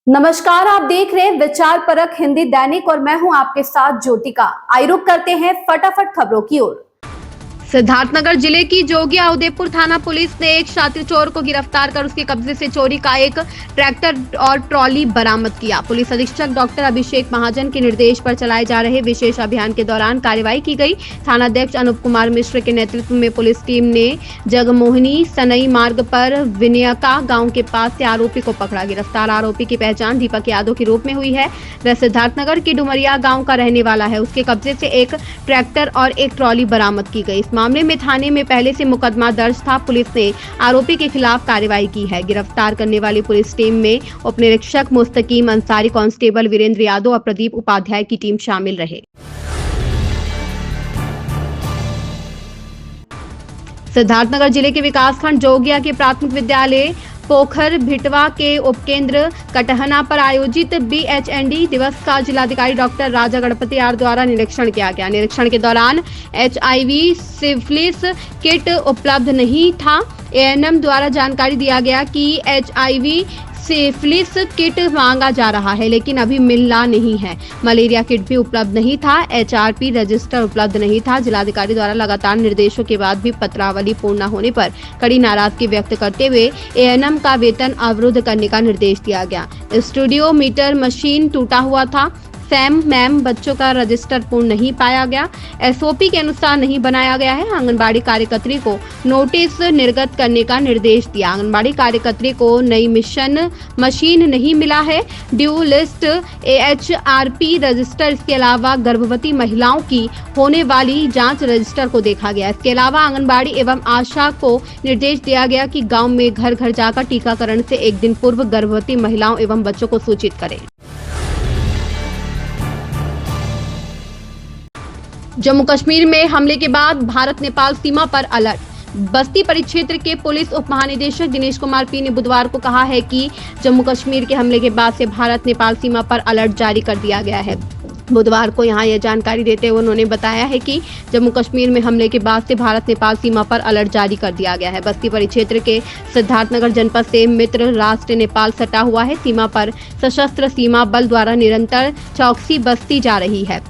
नमस्कार, आप देख रहे हैं विचार परक हिंदी दैनिक और मैं हूं आपके साथ ज्योतिका। आइए रुक करते हैं फटाफट खबरों की ओर। सिद्धार्थनगर जिले की जोगिया उदयपुर थाना पुलिस ने एक शातिर चोर को गिरफ्तार कर उसके कब्जे से चोरी का एक ट्रैक्टर और ट्रॉली बरामद किया। पुलिस अधीक्षक डॉक्टर अभिषेक महाजन के निर्देश पर चलाए जा रहे विशेष अभियान के दौरान कार्रवाई की गई। थानाध्यक्ष अनूप कुमार मिश्र के नेतृत्व में पुलिस टीम ने जगमोहिनी सनई मार्ग पर विनयका गाँव के पास से आरोपी को पकड़ा। गिरफ्तार आरोपी की पहचान दीपक यादव के रूप में हुई है। वह सिद्धार्थनगर की डुमरिया गाँव का रहने वाला है। उसके कब्जे से एक ट्रैक्टर और एक ट्रॉली बरामद की गई। मामले में थाने में पहले से मुकदमा दर्ज था। पुलिस ने आरोपी के खिलाफ कार्रवाई की है। गिरफ्तार करने वाली पुलिस टीम में उप निरीक्षक मुस्तकीम अंसारी, कांस्टेबल वीरेंद्र यादव और प्रदीप उपाध्याय की टीम शामिल रहे। सिद्धार्थनगर जिले के विकासखंड जोगिया के प्राथमिक विद्यालय पोखर भिटवा के उपकेंद्र कटहना पर आयोजित BHND दिवस का जिलाधिकारी डॉक्टर राजा गणपति आर द्वारा निरीक्षण किया गया। निरीक्षण के दौरान HIV सिफिलिस किट उपलब्ध नहीं था। ANM द्वारा जानकारी दिया गया कि HIV सिफिलिस किट मांगा जा रहा है लेकिन अभी मिला नहीं है। मलेरिया किट भी उपलब्ध नहीं था। HRP रजिस्टर उपलब्ध नहीं था। जिलाधिकारी द्वारा लगातार निर्देशों के बाद भी पत्रावली पूर्ण न होने पर कड़ी नाराजगी व्यक्त करते हुए ANM का वेतन अवरुद्ध करने का निर्देश दिया गया। स्टूडियो मीटर मशीन टूटा हुआ था। सैम मैम बच्चों का रजिस्टर पूर्ण नहीं पाया गया। SOP के अनुसार नहीं बनाया गया है। आंगनबाड़ी कार्यकर्त्री को नोटिस निर्गत करने का निर्देश दिया। आंगनबाड़ी कार्यकर्त्री को नई मिशन मशीन नहीं मिला है। ड्यू लिस्ट HRP रजिस्टर, इसके अलावा गर्भवती महिलाओं की होने वाली जांच रजिस्टर को देखा गया। इसके अलावा आंगनबाड़ी एवं आशा को निर्देश दिया गया कि गाँव में घर घर जाकर टीकाकरण से एक दिन पूर्व गर्भवती महिलाओं एवं बच्चों को सूचित करें। जम्मू कश्मीर में हमले के बाद भारत नेपाल सीमा पर अलर्ट। बस्ती परिक्षेत्र के पुलिस उप महानिदेशक दिनेश कुमार P ने बुधवार को कहा है कि जम्मू कश्मीर के हमले के बाद से भारत नेपाल सीमा पर अलर्ट जारी कर दिया गया है। बुधवार को यहां यह जानकारी देते हुए उन्होंने बताया है कि जम्मू कश्मीर में हमले के बाद से भारत नेपाल सीमा पर अलर्ट जारी कर दिया गया है। बस्ती परिक्षेत्र के सिद्धार्थनगर जनपद से मित्र राष्ट्र नेपाल सटा हुआ है। सीमा पर सशस्त्र सीमा बल द्वारा निरंतर चौकसी बस्ती जा रही है।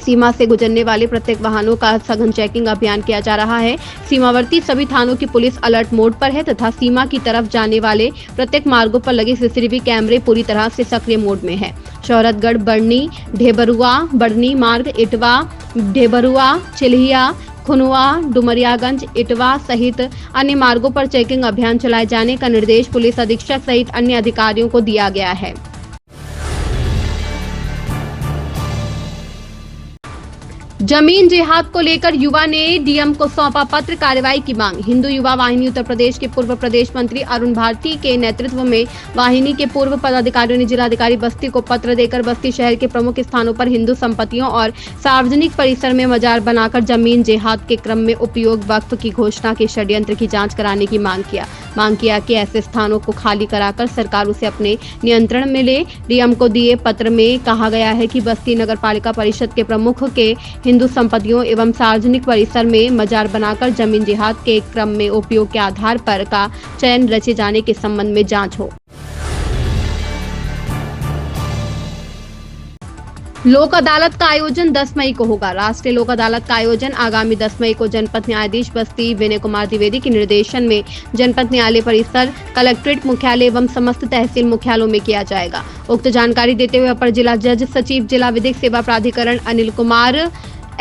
सीमा से गुजरने वाले प्रत्येक वाहनों का सघन चेकिंग अभियान किया जा रहा है। सीमावर्ती सभी थानों की पुलिस अलर्ट मोड पर है तथा सीमा की तरफ जाने वाले प्रत्येक मार्गों पर लगे CCTV कैमरे पूरी तरह से सक्रिय मोड में है। शौहरतगढ़ बड़नी ढेबरुआ बड़नी मार्ग, इटवा ढेबरुआ चिल्हिया खुनुआ डुमरियागंज इटवा सहित अन्य मार्गों पर चेकिंग अभियान चलाए जाने का निर्देश पुलिस अधीक्षक सहित अन्य अधिकारियों को दिया गया है। जमीन जिहाद को लेकर युवा ने DM को सौंपा पत्र, कार्रवाई की मांग। हिंदू युवा वाहिनी उत्तर प्रदेश के पूर्व प्रदेश मंत्री अरुण भारती के नेतृत्व में वाहिनी के पूर्व पदाधिकारियों ने जिलाधिकारी बस्ती को पत्र देकर बस्ती शहर के प्रमुख स्थानों पर हिंदू संपत्तियों और सार्वजनिक परिसर में मजार बनाकर जमीन जिहाद के क्रम में उपयोग वक्फ की घोषणा के षड्यंत्र की जांच कराने की मांग किया कि ऐसे स्थानों को खाली कराकर सरकार उसे अपने नियंत्रण में ले। DM को दिए पत्र में कहा गया है कि बस्ती नगर पालिका परिषद के प्रमुख के हिंदू संपत्तियों एवं सार्वजनिक परिसर में मजार बनाकर जमीन जिहाद के क्रम में उपयोग के आधार पर का चयन रचे जाने के संबंध में जांच हो। लोक अदालत का आयोजन 10 मई को होगा। राष्ट्रीय लोक अदालत का आयोजन आगामी 10 मई को जनपद न्यायाधीश बस्ती विनय कुमार द्विवेदी के निर्देशन में जनपद न्यायालय परिसर, कलेक्ट्रेट मुख्यालय एवं समस्त तहसील मुख्यालयों में किया जाएगा। उक्त जानकारी देते हुए अपर जिला जज सचिव जिला विधिक सेवा प्राधिकरण अनिल कुमार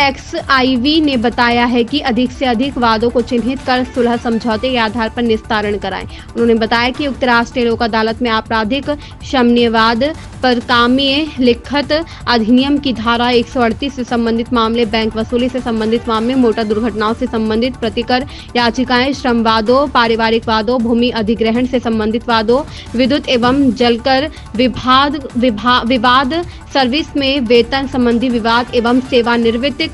XIV ने बताया है कि अधिक से अधिक वादों को चिन्हित कर सुलह समझौते के आधार पर निस्तारण कराएं। उन्होंने बताया कि उक्त राष्ट्रीय लोक अदालत में आपराधिक शमनीयवाद पर कामीय लिखत अधिनियम की धारा 138 से संबंधित मामले, बैंक वसूली से संबंधित मामले, मोटर दुर्घटनाओं से संबंधित प्रतिकर याचिकाएं, श्रम वादों, पारिवारिक वादों, भूमि अधिग्रहण से संबंधित वादों, विद्युत एवं जलकर विवाद, सर्विस में वेतन संबंधी विवाद एवं सेवानिवृत्त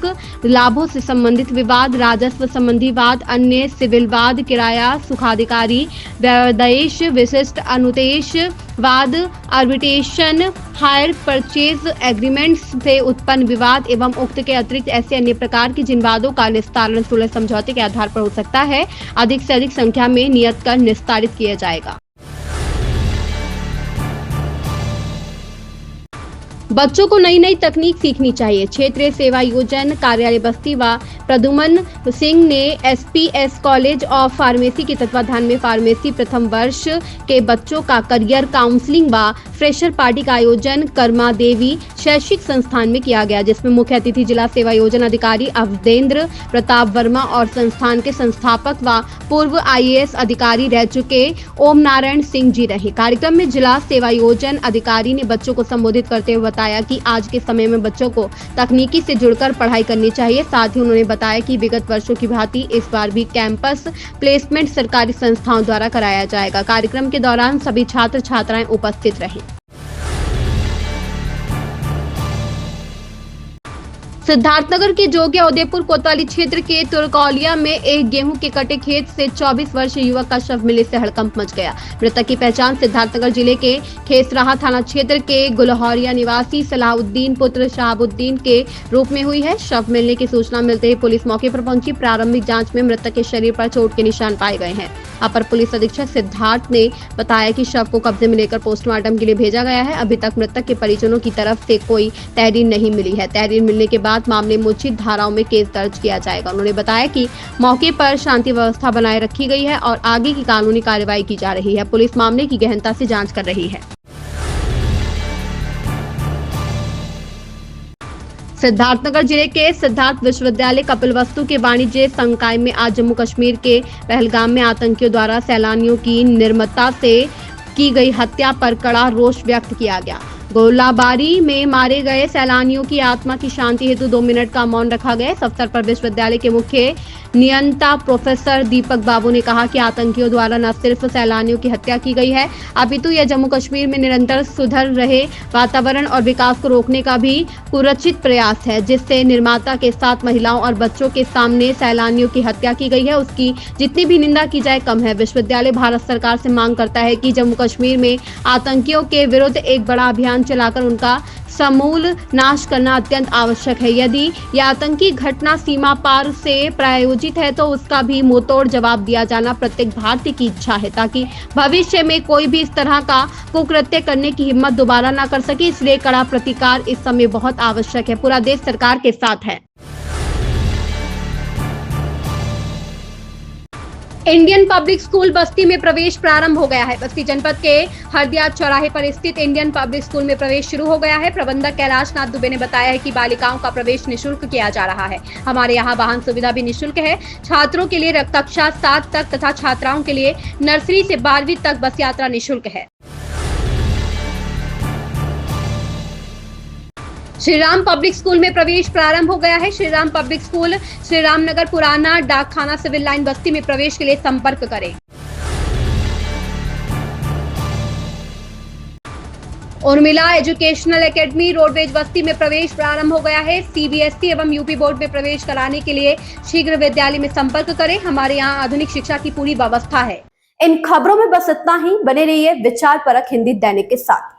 लाभों से संबंधित विवाद, राजस्व संबंधी वाद, अन्य सिविल वाद, किराया सुखाधिकारी, व्यवदेश, विशिष्ट अनुदेश वाद, आर्बिट्रेशन, हायर परचेज एग्रीमेंट्स से उत्पन्न विवाद एवं उक्त के अतिरिक्त ऐसे अन्य प्रकार के जिन वादों का निस्तारण सुलह समझौते के आधार पर हो सकता है, अधिक से अधिक संख्या में नियत कर निस्तारित किया जाएगा। बच्चों को नई नई तकनीक सीखनी चाहिए। क्षेत्रीय सेवा योजन कार्यालय बस्ती व प्रद्युमन सिंह ने SPS कॉलेज ऑफ फार्मेसी के तत्वाधान में फार्मेसी प्रथम वर्ष के बच्चों का करियर काउंसलिंग व फ्रेशर पार्टी का आयोजन कर्मा देवी शैक्षिक संस्थान में किया गया, जिसमें मुख्य अतिथि जिला सेवा योजन अधिकारी अवधेंद्र प्रताप वर्मा और संस्थान के संस्थापक व पूर्व IAS अधिकारी रह चुके ओम नारायण सिंह जी रहे। कार्यक्रम में जिला सेवा योजन अधिकारी ने बच्चों को संबोधित करते हुए बताया कि आज के समय में बच्चों को तकनीकी से जुड़कर पढ़ाई करनी चाहिए। साथ ही उन्होंने बताया कि विगत वर्षों की भांति इस बार भी कैंपस प्लेसमेंट सरकारी संस्थाओं द्वारा कराया जाएगा। कार्यक्रम के दौरान सभी छात्र छात्राएं उपस्थित रहे। सिद्धार्थनगर के जोगिया उदयपुर कोतवाली क्षेत्र के तुरकौलिया में एक गेहूं के कटे खेत से 24 वर्षीय युवक का शव मिलने से हड़कंप मच गया। मृतक की पहचान सिद्धार्थनगर जिले के खेसराहा थाना क्षेत्र के गुलहौरिया निवासी सलाहुद्दीन पुत्र शहाबुद्दीन के रूप में हुई है। शव मिलने की सूचना मिलते ही पुलिस मौके पर पहुंची। प्रारंभिक जांच में मृतक के शरीर पर चोट के निशान पाए गए हैं। अपर पुलिस अधीक्षक सिद्धार्थ ने बताया कि शव को कब्जे में लेकर पोस्टमार्टम के लिए भेजा गया है। अभी तक मृतक के परिजनों की तरफ से कोई तहरीर नहीं मिली है। तहरीर मिलने के बाद मामले में उचित धाराओं में केस दर्ज किया जाएगा। उन्होंने बताया कि मौके पर शांति व्यवस्था बनाए रखी गई है और आगे की कानूनी कार्रवाई की जा रही है। पुलिस मामले की गहनता से जांच कर रही है। सिद्धार्थनगर जिले के सिद्धार्थ विश्वविद्यालय कपिलवस्तु के वाणिज्य संकाय में आज जम्मू कश्मीर के पहलगाम में आतंकियों द्वारा सैलानियों की निर्ममता से की गई हत्या पर कड़ा रोष व्यक्त किया गया। गोलाबारी में मारे गए सैलानियों की आत्मा की शांति हेतु 2 मिनट का मौन रखा गया। इस अवसर पर विश्वविद्यालय के मुख्य नियंता प्रोफेसर दीपक बाबू ने कहा कि आतंकियों द्वारा न सिर्फ सैलानियों की हत्या की गई है, अपितु यह जम्मू कश्मीर में निरंतर सुधर रहे वातावरण और विकास को रोकने का भी कुरचित प्रयास है, जिससे निर्माता के साथ महिलाओं और बच्चों के सामने सैलानियों की हत्या की गई है, उसकी जितनी भी निंदा की जाए कम है। विश्वविद्यालय भारत सरकार से मांग करता है कि जम्मू कश्मीर में आतंकियों के विरुद्ध एक बड़ा अभियान चलाकर उनका समूल नाश करना अत्यंत आवश्यक है। यदि यह आतंकी घटना सीमा पार से प्रायोजित है तो उसका भी मुंहतोड़ जवाब दिया जाना प्रत्येक भारतीय की इच्छा है, ताकि भविष्य में कोई भी इस तरह का कुकृत्य करने की हिम्मत दोबारा ना कर सके। इसलिए कड़ा प्रतिकार इस समय बहुत आवश्यक है। पूरा देश सरकार के साथ है। इंडियन पब्लिक स्कूल बस्ती में प्रवेश प्रारंभ हो गया है। बस्ती जनपद के हरदिया चौराहे पर स्थित इंडियन पब्लिक स्कूल में प्रवेश शुरू हो गया है। प्रबंधक कैलाश नाथ दुबे ने बताया है कि बालिकाओं का प्रवेश निःशुल्क किया जा रहा है। हमारे यहाँ वाहन सुविधा भी निःशुल्क है। छात्रों के लिए कक्षा 7 तक तथा छात्राओं के लिए नर्सरी से 12वीं तक बस यात्रा निःशुल्क है। श्रीराम पब्लिक स्कूल में प्रवेश प्रारंभ हो गया है। श्रीराम पब्लिक स्कूल श्रीराम नगर पुराना डाकखाना सिविल लाइन बस्ती में प्रवेश के लिए संपर्क करें। उर्मिला एजुकेशनल एकेडमी रोडवेज बस्ती में प्रवेश प्रारंभ हो गया है। CBSE एवं UP बोर्ड में प्रवेश कराने के लिए शीघ्र विद्यालय में संपर्क करें। हमारे यहाँ आधुनिक शिक्षा की पूरी व्यवस्था है। इन खबरों में बस इतना ही। बने रहिए विचार परक हिंदी दैनिक के साथ।